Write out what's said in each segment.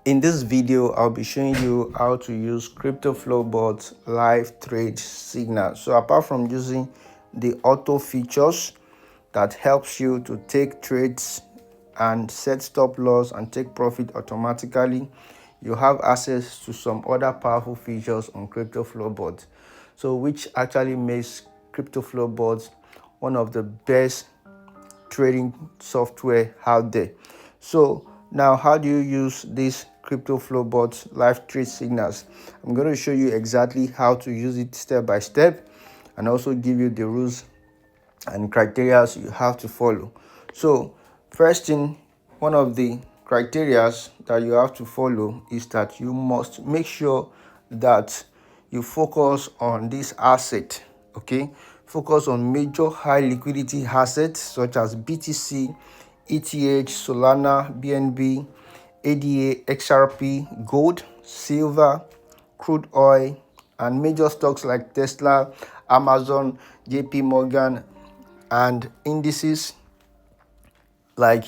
In this video, I'll be showing you how to use CryptoFlow bot live trade signal. So apart from using the auto features that helps you to take trades and set stop loss and take profit automatically, you have access to some other powerful features on CryptoFlow bot. So which actually makes CryptoFlow bot one of the best trading software out there. So now, how do you use this CryptoFlow bot live trade signals? I'm going to show you exactly how to use it step by step, and also give you the rules and criteria you have to follow. So first thing, one of the criteria that you have to follow is that you must make sure that you focus on this asset. Okay, focus on major high liquidity assets such as BTC, ETH, Solana, BNB, ADA, XRP, gold, silver, crude oil, and major stocks like Tesla, Amazon, JP Morgan, and indices like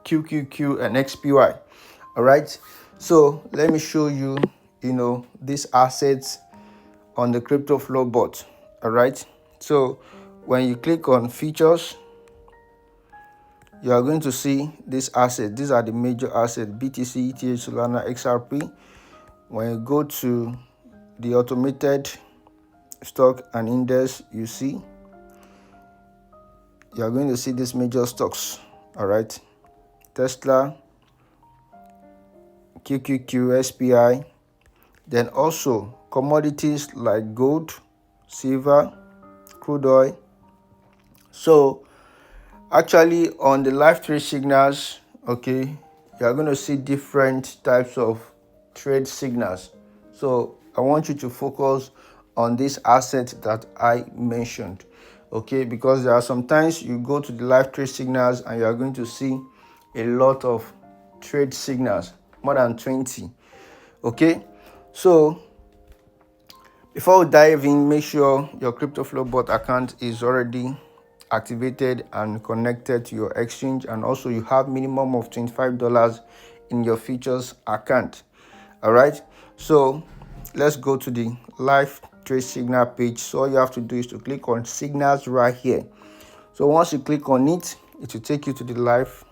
QQQ and XPY. All right, so let me show you these assets on the CryptoFlow bot. All right, so when you click on features, you are going to see this asset. These are the major assets: BTC, ETH, Solana, XRP. When you go to the automated stock and index, you are going to see these major stocks. All right, Tesla, QQQ, SPI. Then also commodities like gold, silver, crude oil. So actually on the live trade signals, okay, you are going to see different types of trade signals. So I want you to focus on this asset that I mentioned, okay, because there are sometimes you go to the live trade signals and you are going to see a lot of trade signals, more than 20. Okay, so before we dive in, make sure your CryptoFlow bot account is already activated and connected to your exchange, and also you have minimum of $25 in your features account. All right, so let's go to the live trade signal page. So all you have to do is to click on signals right here. So once you click on it, it will take you to the live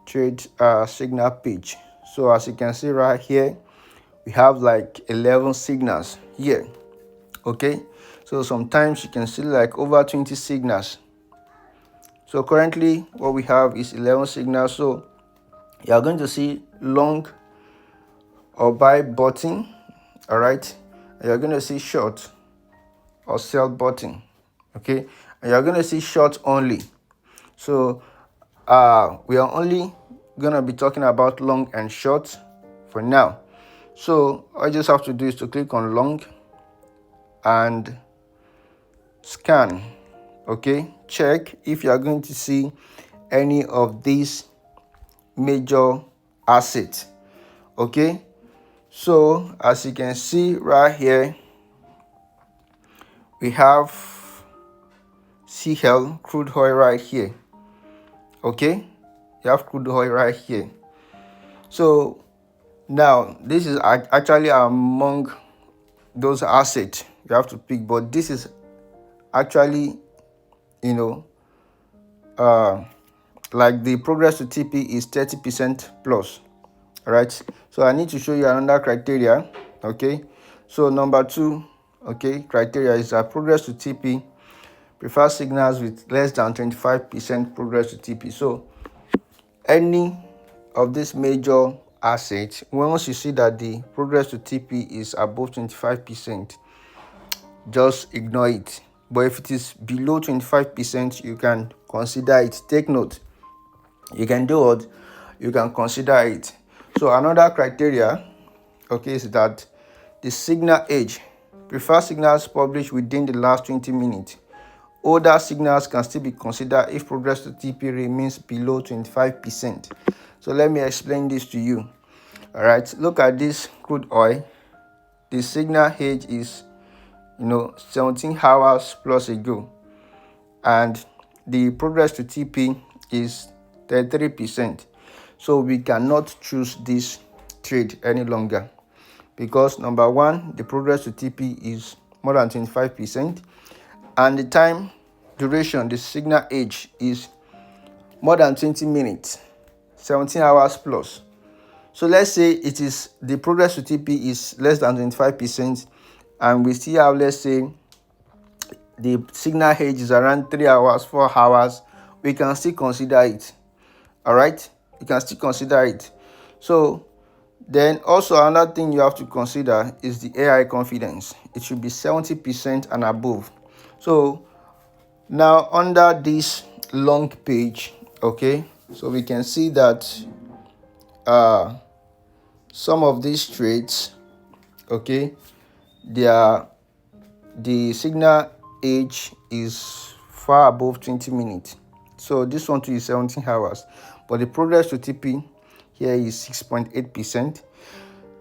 trade signal page. So as you can see right here, we have like 11 signals here. Okay, so sometimes you can see like over 20 signals. So currently what we have is 11 signals. So you are going to see long or buy button. All right, and you're going to see short or sell button. Okay, and you're going to see short only. So we are only going to be talking about long and short for now. So all you just have to do is to click on long and scan. Okay, check if you are going to see any of these major assets. Okay, so as you can see right here, we have CL, crude oil right here. Okay, you have crude oil right here. So now this is actually among those assets you have to pick, but this is actually like the progress to TP is 30% plus. All right, so I need to show you another criteria. Okay, so number 2, okay, criteria is that progress to TP prefer signals with less than 25% progress to TP. So any of these major assets, once you see that the progress to TP is above 25%, just ignore it. But if it is below 25%, you can consider it. Take note, you can do what? You can consider it. So another criteria, okay, is that the signal age. Prefer signals published within the last 20 minutes. Older signals can still be considered if progress to TP remains below 25%. So let me explain this to you. All right, look at this crude oil. The signal age is 17 hours plus ago, and the progress to TP is 33%. So we cannot choose this trade any longer, because number one, the progress to TP is more than 25%, and the time duration, the signal age, is more than 20 minutes, 17 hours plus. So let's say it is the progress to TP is less than 25%, and we still have, let's say, the signal age is around 3 hours, 4 hours, we can still consider it. All right, you can still consider it. So then also another thing you have to consider is the AI confidence. It should be 70% and above. So now under this long page, okay, so we can see that some of these trades, okay, the signal age is far above 20 minutes. So this one too is 17 hours, but the progress to TP here is 6.8%.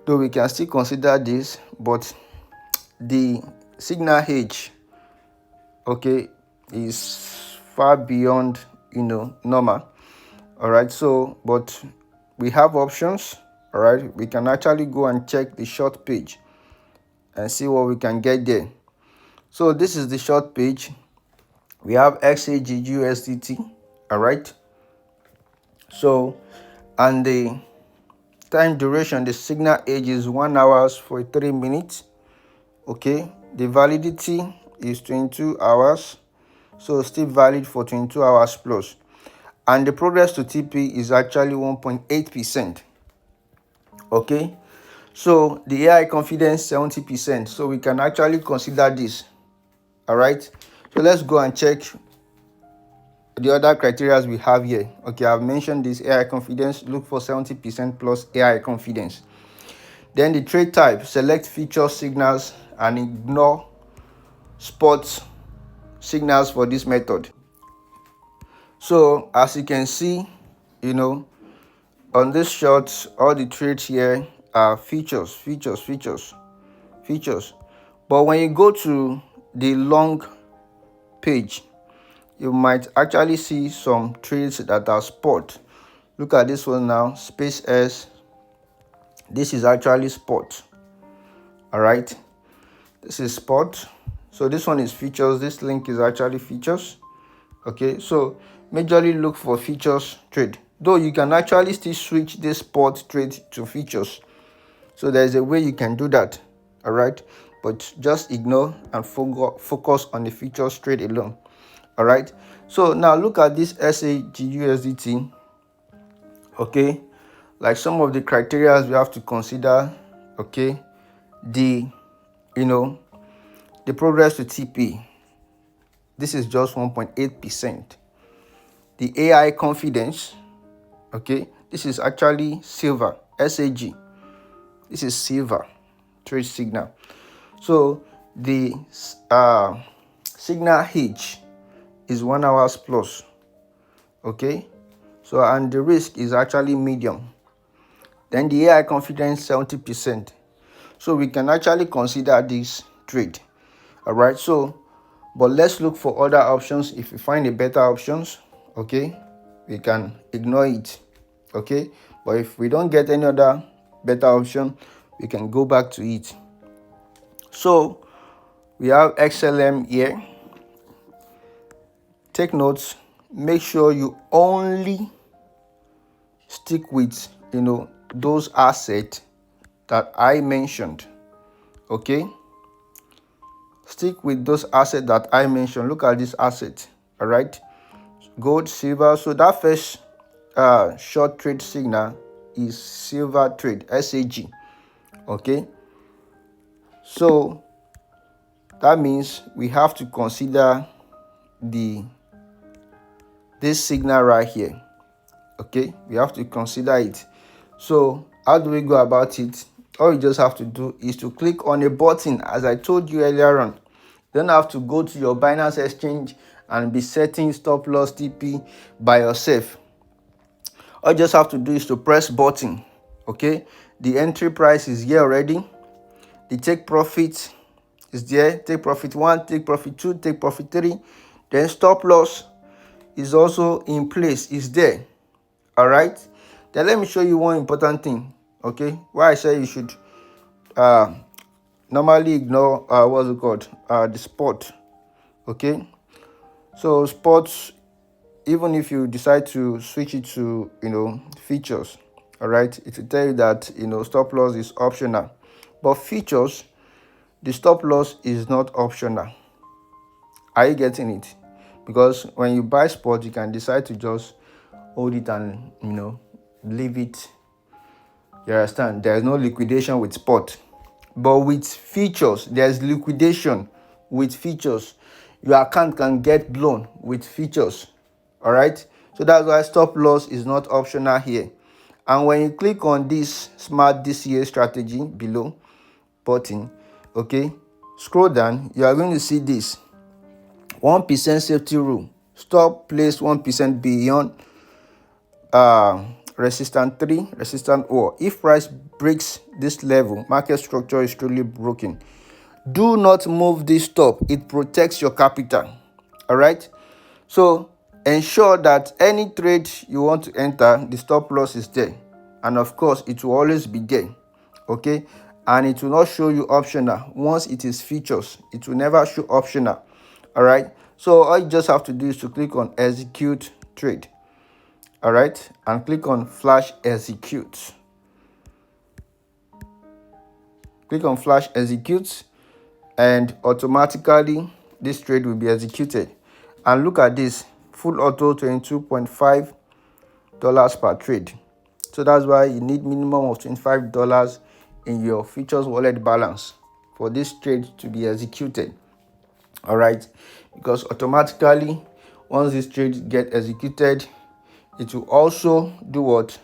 Though we can still consider this, but the signal age, okay, is far beyond, normal. All right, so but we have options. All right, we can actually go and check the short page and see what we can get there. So this is the short page. We have XAGUSDT. All right, so and the time duration, the signal age is 1 hour 43 minutes. Okay, the validity is 22 hours, so still valid for 22 hours plus, and the progress to TP is actually 1.8%. okay, so the AI confidence 70%, so we can actually consider this. All right, so let's go and check the other criteria we have here. Okay, I've mentioned this AI confidence, look for 70% plus AI confidence. Then the trade type, select feature signals and ignore spot signals for this method. So as you can see, on this chart, all the trades here are features. But when you go to the long page, you might actually see some trades that are spot. Look at this one now, Space S. This is actually spot. All right, this is spot. So this one is features. This link is actually features. Okay, so majorly look for features trade, though you can actually still switch this spot trade to features. So there's a way you can do that. All right, but just ignore and focus on the features trade alone. All right, so now look at this SAGUSDT. Okay, like some of the criteria we have to consider. Okay, the progress to TP, this is just 1.8%. The AI confidence, okay, this is actually silver, SAG. This is silver trade signal. So the signal H is 1 hour plus. Okay, so and the risk is actually medium. Then the AI confidence 70%. So we can actually consider this trade. All right, so but let's look for other options. If we find a better options, okay, we can ignore it. Okay, but if we don't get any other better option, we can go back to it. So we have XLM here. Take notes, make sure you only stick with those assets that I mentioned. Okay, stick with those assets that I mentioned. Look at this asset. All right, gold, silver. So that first short trade signal is silver trade, SAG. Okay, so that means we have to consider this signal right here. Okay, we have to consider it. So how do we go about it? All you just have to do is to click on a button. As I told you earlier on, you don't have to go to your Binance exchange and be setting stop loss TP by yourself. All you just have to do is to press button. Okay, the entry price is here already. The take profit is there. Take profit 1, take profit 2, take profit 3. Then stop loss is also in place, is there. All right, then let me show you one important thing. Okay, why I say you should normally ignore what's it called, the spot. Okay, so spots, even if you decide to switch it to features, all right, it will tell you that stop loss is optional, but features, the stop loss is not optional. Are you getting it? Because when you buy spot, you can decide to just hold it and leave it. You understand? There is no liquidation with spot, but with features there's liquidation. With features, your account can get blown with features. All right, so that's why stop loss is not optional here. And when you click on this smart DCA strategy below button, okay, scroll down, you are going to see this 1% safety rule. Stop placed 1% beyond resistance 3, resistance 4. If price breaks this level, market structure is truly broken. Do not move this stop. It protects your capital. All right, so ensure that any trade you want to enter, the stop loss is there, and of course it will always be there. Okay, and it will not show you optional. Once it is features, it will never show optional. All right, so all you just have to do is to click on execute trade. All right, and click on flash execute. Click on flash execute, and automatically this trade will be executed. And look at this, full auto, $22.5 per trade. So that's why you need minimum of $25 in your futures wallet balance for this trade to be executed. All right, because automatically once this trade get executed, it will also do what?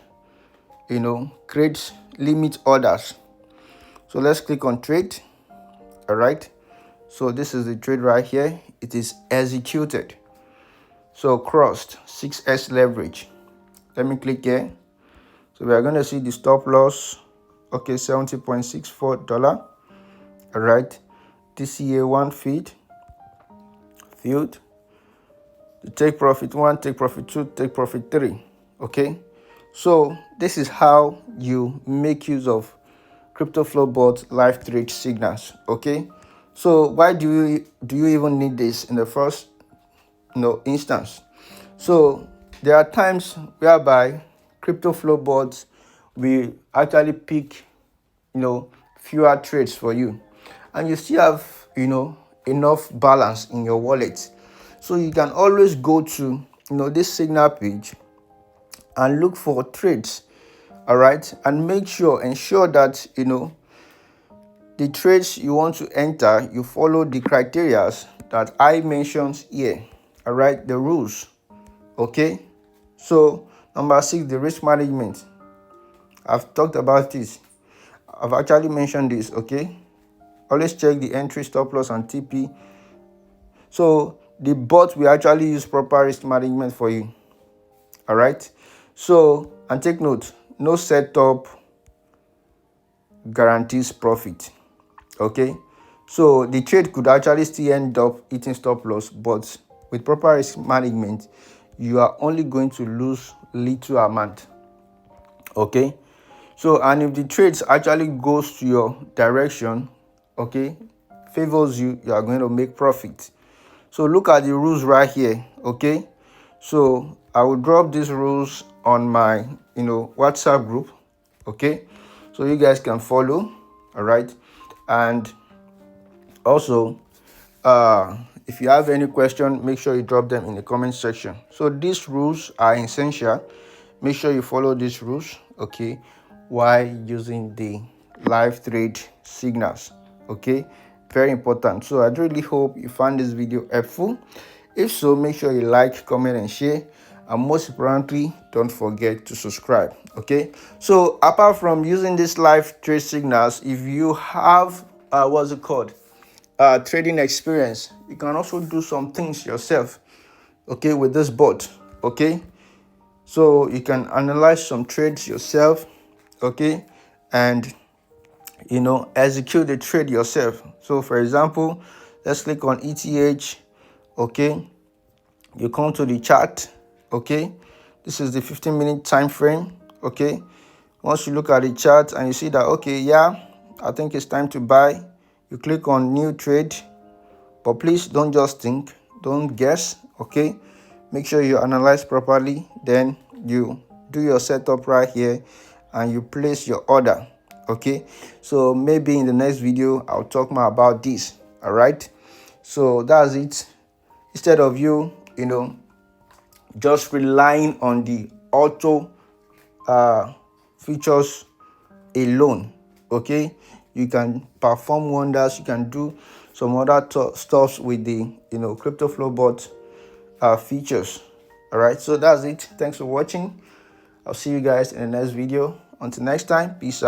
Create limit orders. So let's click on trade. All right, so this is the trade right here. It is executed. So crossed 6x leverage. Let me click here. So we are going to see the stop loss. Okay, $70.64. All right, TCA 1 feed field. The take profit 1, take profit 2, take profit 3. Okay, so this is how you make use of CryptoFlow bot live trade signals. Okay, so why do you even need this in the first instance? So there are times whereby CryptoFlow bots will actually pick fewer trades for you, and you still have enough balance in your wallet. So you can always go to this signal page and look for trades. All right, and ensure that the trades you want to enter, you follow the criteria that I mentioned here. All right, the rules. Okay, so number 6, the risk management. I've talked about this. I've actually mentioned this. Okay, always check the entry, stop loss, and TP. So the bot will actually use proper risk management for you. All right, so, and take note, no setup guarantees profit. Okay, so the trade could actually still end up hitting stop loss, but with proper risk management, you are only going to lose little amount. Okay, so, and if the trades actually goes to your direction, okay, favors you, you are going to make profit. So look at the rules right here. Okay, so I will drop these rules on my WhatsApp group. Okay, so you guys can follow. All right, and also if you have any question, make sure you drop them in the comment section. So these rules are essential. Make sure you follow these rules, okay, while using the live trade signals. Okay, very important. So I really hope you found this video helpful. If so, make sure you like, comment, and share, and most importantly, don't forget to subscribe. Okay, so apart from using these live trade signals, if you have trading experience, you can also do some things yourself, okay, with this bot. Okay, so you can analyze some trades yourself, okay, and execute the trade yourself. So for example, let's click on ETH. Okay, you come to the chart. Okay, this is the 15-minute time frame. Okay, Once you look at the chart and you see that, okay, yeah, I think it's time to buy, you click on new trade. But please don't just think, don't guess, okay? Make sure you analyze properly, then you do your setup right here and you place your order, okay? So maybe in the next video I'll talk more about this. All right, so that's it. Instead of you just relying on the auto features alone, okay, you can perform wonders. You can do some other stuffs with the CryptoFlow bot features. All right, so that's it. Thanks for watching. I'll see you guys in the next video. Until next time, peace out.